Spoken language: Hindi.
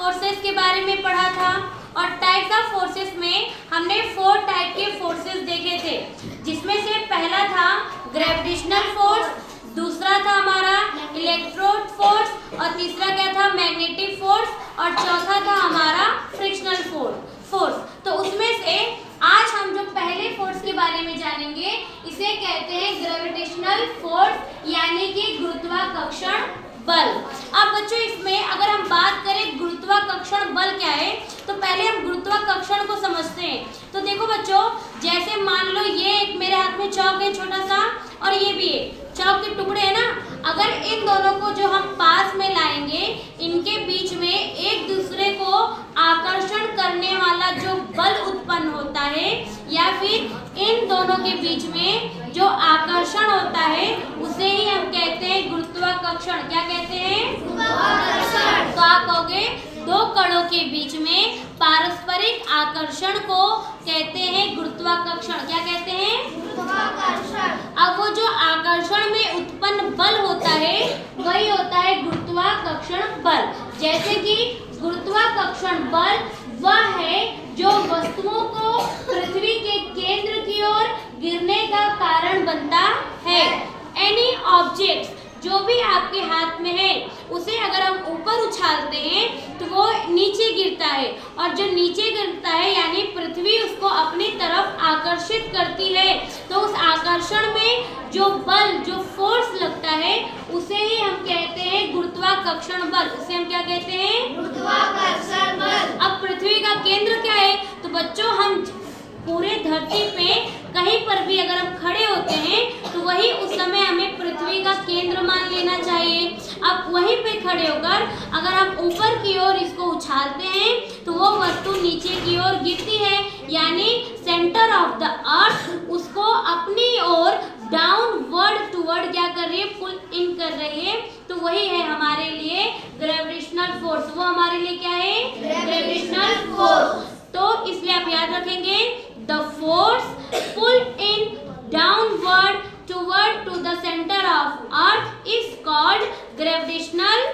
फोर्सेस के बारे में पढ़ा था और टाइप्स ऑफ फोर्सेस में हमने 4 टाइप के फोर्सेस देखे थे, जिसमें से पहला था ग्रेविटेशनल फोर्स, दूसरा था हमारा इलेक्ट्रोड फोर्स और तीसरा क्या था मैग्नेटिक फोर्स और चौथा था हमारा फ्रिक्शनल फोर्स। तो उसमें से आज हम जो पहले फोर्स के बारे में जानेंगे इसे कहते हैं ग्रेविटेशनल फोर्स यानी कि गुरुत्वाकर्षण बल। अब बच्चों इसमें अगर हम बात करें गुरुत्वाकर्षण बल क्या है तो पहले हम गुरुत्वाकर्षण को समझते हैं। तो देखो बच्चों, जैसे मान लो ये एक मेरे हाथ में चौक है छोटा सा और ये भी है, चौक के टुकड़े है ना, अगर इन दोनों को जो हम पास में लाएंगे इनके बीच में एक दूसरे को आकर्षण करने वाला जो बल उत्पन्न होता है या फिर इन दोनों के बीच में जो आकर्षण होता है उसे ही हम कहते हैं गुरुत्वाकर्षण। क्या कहते हैं? गुरुत्वाकर्षण। तो आप कहोगे दो कणों के बीच में पारस्परिक आकर्षण को कहते हैं गुरुत्वाकर्षण। क्या कहते हैं? गुरुत्वाकर्षण। अब वो जो आकर्षण में उत्पन्न बल होता है वही होता है गुरुत्वाकर्षण बल। जैसे कि गुरुत्वाकर्षण बल वह है जो वस्तुओं को पृथ्वी के केंद्र की ओर गिरने का कारण बनता है। एनी ऑब्जेक्ट जो भी आपके हाथ में है उसे अगर हम ऊपर उछालते हैं तो वो नीचे गिरता है और जो नीचे गिरता है यानी पृथ्वी उसको अपनी तरफ आकर्षित करती है। तो उस आकर्षण में जो बल जो फोर्स लगता है उसे ही हम कहते हैं गुरुत्वाकर्षण बल। उसे हम क्या कहते हैं? गुरुत्वाकर्षण बल। अब पृथ्वी का केंद्र क्या है? तो बच्चों हम पूरे धरती पे कहीं पर भी अगर हम खड़े होते हैं तो वही उस समय हमें पृथ्वी का केंद्र मान लेना चाहिए। अब वहीं पे खड़े होकर अगर हम ऊपर की ओर इसको उछालते हैं तो वो वस्तु नीचे की ओर गिरती है, यानी सेंटर ऑफ द अर्थ उसको अपनी ओर डाउनवर्ड टुवर्ड क्या कर रही है? पुल इन कर रही है। तो वही है हमारे लिए ग्रेविटेशनल फोर्स। वो हमारे लिए क्या है? Gravitational force. तो इसलिए आप याद रखेंगे the force pulled in downward toward to the center of earth is called gravitational